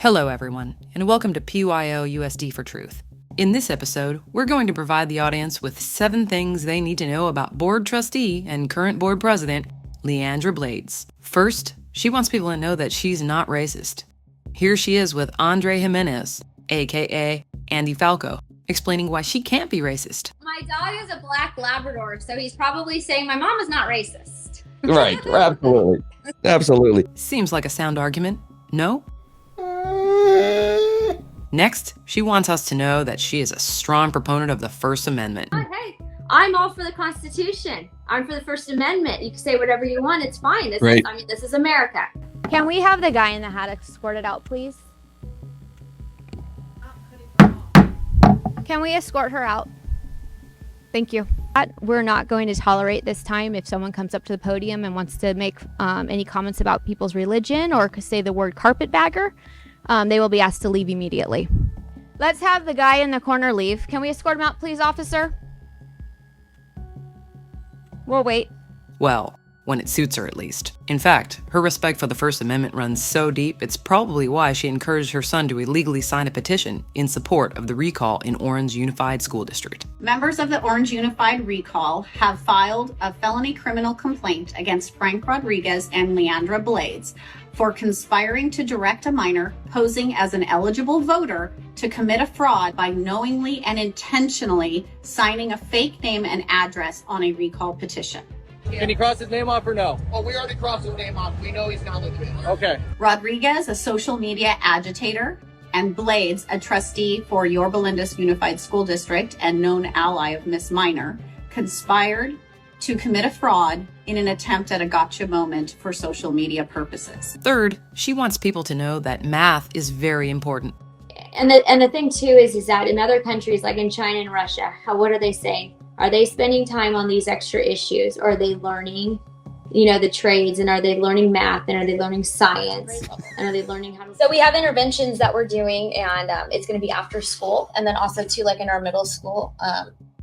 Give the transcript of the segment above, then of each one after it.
Hello everyone, and welcome to PYLUSD for Truth. In this episode, we're going to provide the audience with 7 things they need to know about board trustee and current board president, Leandra Blades. First, she wants people to know that she's not racist. Here she is with Andre Jimenez, aka Andy Falco, explaining why she can't be racist. My dog is a black Labrador, so he's probably saying my mom is not racist. Right, absolutely. Absolutely. Seems like a sound argument, no? Next, she wants us to know that she is a strong proponent of the First Amendment. Hey, I'm all for the Constitution. I'm for the First Amendment. You can say whatever you want. It's fine. This is America. Can we have the guy in the hat escorted out, please? Can we escort her out? Thank you. We're not going to tolerate this time if someone comes up to the podium and wants to make any comments about people's religion or say the word carpetbagger. They will be asked to leave immediately. Let's have the guy in the corner leave. Can we escort him out, please, officer? We'll wait. Well, when it suits her at least. In fact, her respect for the First Amendment runs so deep, it's probably why she encouraged her son to illegally sign a petition in support of the recall in Orange Unified School District. Members of the Orange Unified Recall have filed a felony criminal complaint against Frank Rodriguez and Leandra Blades for conspiring to direct a minor posing as an eligible voter to commit a fraud by knowingly and intentionally signing a fake name and address on a recall petition. Can he cross his name off or no? Oh, we already crossed his name off. We know he's not legitimate. Okay. Rodriguez, a social media agitator, and Blades, a trustee for Yorba Linda Unified School District and known ally of Miss Minor, conspired to commit a fraud in an attempt at a gotcha moment for social media purposes. Third, she wants people to know that math is very important. And the thing too is that in other countries like in China and Russia, what are they saying? Are they spending time on these extra issues? Or are they learning, the trades? And are they learning math? And are they learning science? And are they learning how to... So we have interventions that we're doing, and it's going to be after school. And then also too, like in our middle school,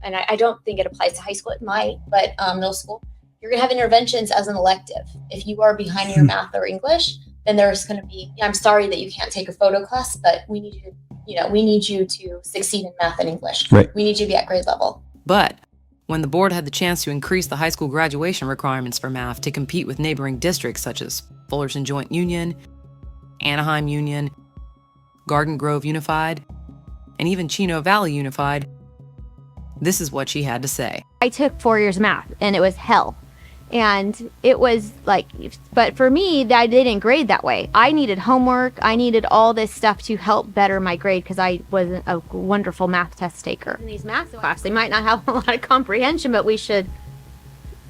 and I don't think it applies to high school, it might, but middle school, you're going to have interventions as an elective. If you are behind in your math or English, then there's going to be, I'm sorry that you can't take a photo class, but we need you to succeed in math and English. Right. We need you to be at grade level. But when the board had the chance to increase the high school graduation requirements for math to compete with neighboring districts such as Fullerton Joint Union, Anaheim Union, Garden Grove Unified, and even Chino Valley Unified, this is what she had to say. I took 4 years math, and it was hell. And it was like, but for me, I didn't grade that way. I needed homework. I needed all this stuff to help better my grade because I wasn't a wonderful math test taker. In these math classes, they might not have a lot of comprehension, but we should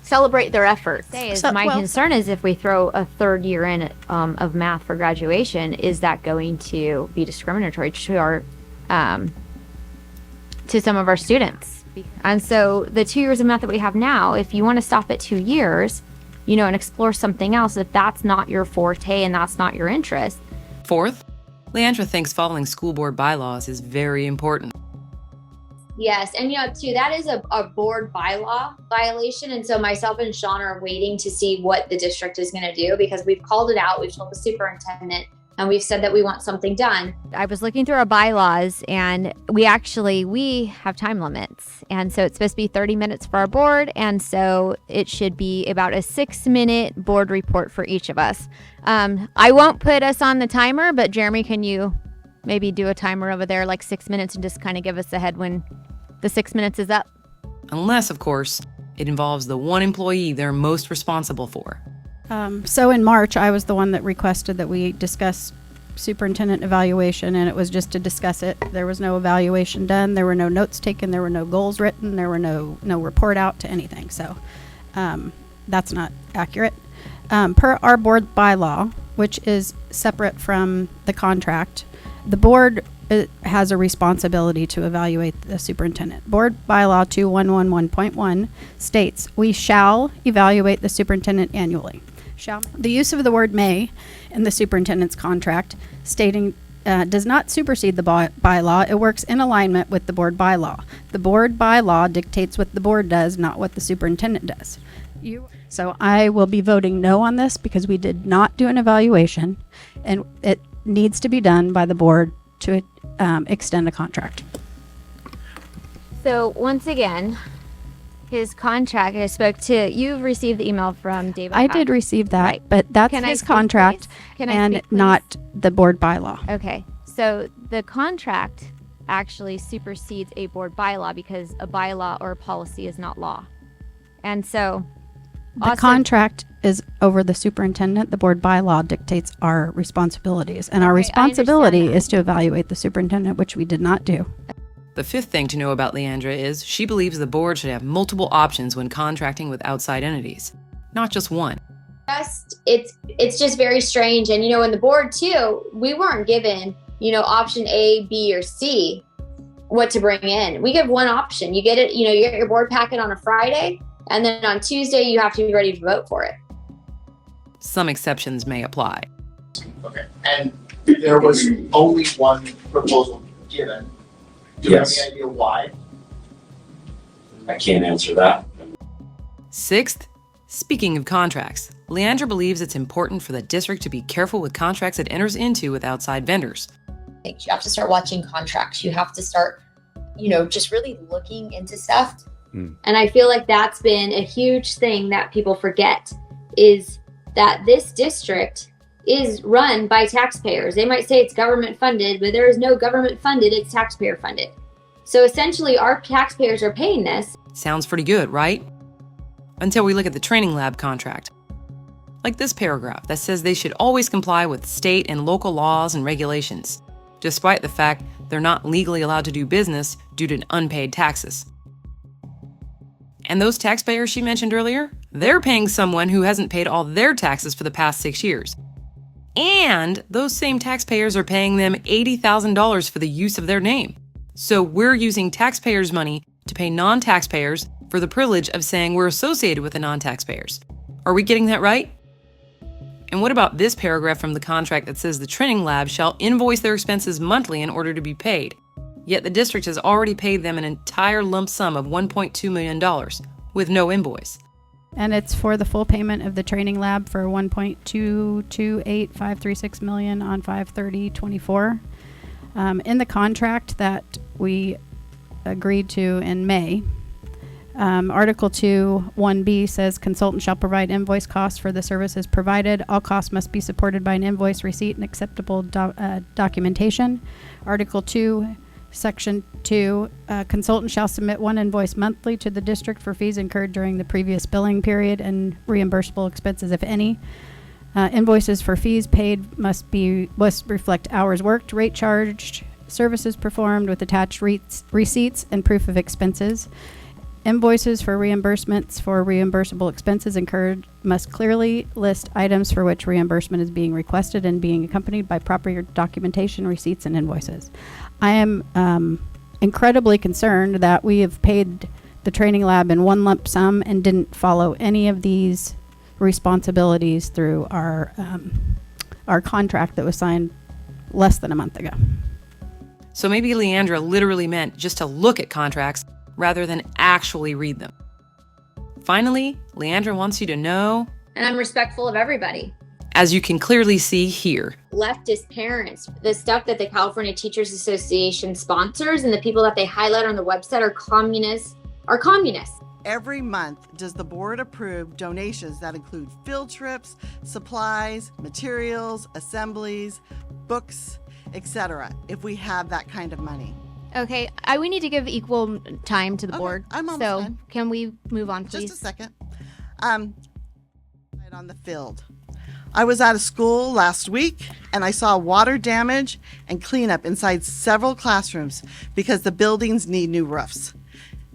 celebrate their efforts. My concern is if we throw a third year in of math for graduation, is that going to be discriminatory to our to some of our students? And so the 2 years of math that we have now, if you want to stop at 2 years, and explore something else, if that's not your forte and that's not your interest. Fourth, Leandra thinks following school board bylaws is very important. Yes, and too, that is a board bylaw violation. And so myself and Sean are waiting to see what the district is going to do because we've called it out. We've told the superintendent and we've said that we want something done. I was looking through our bylaws and we have time limits. And so it's supposed to be 30 minutes for our board. And so it should be about a 6-minute board report for each of us. I won't put us on the timer, but Jeremy, can you maybe do a timer over there, like 6 minutes, and just kind of give us a head when the 6 minutes is up? Unless, of course, it involves the one employee they're most responsible for. So in March, I was the one that requested that we discuss superintendent evaluation, and it was just to discuss it. There was no evaluation done. There were no notes taken. There were no goals written. There were no report out to anything. So that's not accurate. Per our board bylaw, which is separate from the contract, the board has a responsibility to evaluate the superintendent. Board bylaw 2111.1 states, we shall evaluate the superintendent annually. The use of the word may in the superintendent's contract stating does not supersede the bylaw. It works in alignment with the board bylaw. The board bylaw dictates what the board does, not what the superintendent does. So I will be voting no on this because we did not do an evaluation, and needs to be done by the board to extend a contract. So once again, his contract, I spoke to, you've received the email from David. I Pack. did receive that, Right. but that's Can I his speak, contract please? Can I and speak, please? not the board bylaw. Okay, so the contract actually supersedes a board bylaw because a bylaw or a policy is not law. And so The contract is over the superintendent. The board bylaw dictates our responsibilities, and our Okay, I responsibility understand that. is to evaluate the superintendent, which we did not do. The fifth thing to know about Leandra is she believes the board should have multiple options when contracting with outside entities, not just one. It's just very strange. And, in the board too, we weren't given, option A, B, or C, what to bring in. We give one option. You get it, you get your board packet on a Friday, and then on Tuesday, you have to be ready to vote for it. Some exceptions may apply. Okay. And there was only one proposal given. Do you have any idea why? I can't answer that. Sixth, speaking of contracts, Leandra believes it's important for the district to be careful with contracts it enters into with outside vendors. You have to start watching contracts. You have to start, just really looking into stuff. And I feel like that's been a huge thing that people forget, is that this district is run by taxpayers. They might say it's government funded, but there is no government funded, it's taxpayer funded. So essentially our taxpayers are paying this. Sounds pretty good, right? Until we look at the training lab contract. Like this paragraph that says they should always comply with state and local laws and regulations, despite the fact they're not legally allowed to do business due to unpaid taxes. And those taxpayers she mentioned earlier, they're paying someone who hasn't paid all their taxes for the past 6 years. And those same taxpayers are paying them $80,000 for the use of their name. So we're using taxpayers' money to pay non-taxpayers for the privilege of saying we're associated with the non-taxpayers. Are we getting that right? And what about this paragraph from the contract that says the training lab shall invoice their expenses monthly in order to be paid? Yet the district has already paid them an entire lump sum of $1.2 million with no invoice. And it's for the full payment of the training lab for $1.228536 million on 5/30/24. In the contract that we agreed to in May, Article 2, 1B says consultant shall provide invoice costs for the services provided. All costs must be supported by an invoice receipt and acceptable documentation. Article 2, Section 2, consultant shall submit one invoice monthly to the district for fees incurred during the previous billing period and reimbursable expenses, if any. Invoices for fees paid must reflect hours worked, rate charged, services performed with attached receipts and proof of expenses. Invoices for reimbursements for reimbursable expenses incurred must clearly list items for which reimbursement is being requested and being accompanied by proper documentation, receipts, and invoices. I am incredibly concerned that we have paid the training lab in one lump sum and didn't follow any of these responsibilities through our contract that was signed less than a month ago. So maybe Leandra literally meant just to look at contracts rather than actually read them. Finally, Leandra wants you to know, And I'm respectful of everybody. as you can clearly see here, Leftist parents, the stuff that the California Teachers Association sponsors and the people that they highlight on the website are communists. Every month, does the board approve donations that include field trips, supplies, materials, assemblies, books, etc., if we have that kind of money? Okay, we need to give equal time to the Okay, board. I'm almost so done. can we move on, please? Just a second. Right on the field. I was out of school last week and I saw water damage and cleanup inside several classrooms because the buildings need new roofs.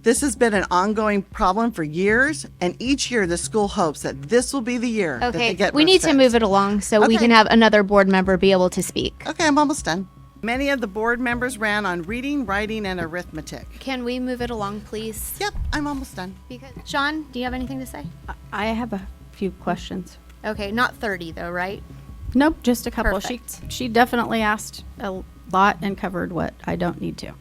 This has been an ongoing problem for years, and each year the school hopes that this will be the year that they Okay, get we roofs need to fixed. move it along so we Okay. can have another board member be able to speak. Okay, I'm almost done. Many of the board members ran on reading, writing, and arithmetic. Can we move it along, please? Yep, I'm almost done. Because Sean, do you have anything to say? I have a few questions. Okay, not 30 though, right? Nope, just a couple. Perfect. She definitely asked a lot and covered what I don't need to.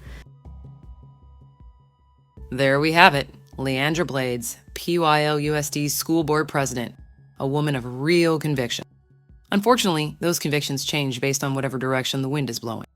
there we have it. Leandra Blades, PYLUSD School Board President, a woman of real conviction. Unfortunately, those convictions change based on whatever direction the wind is blowing.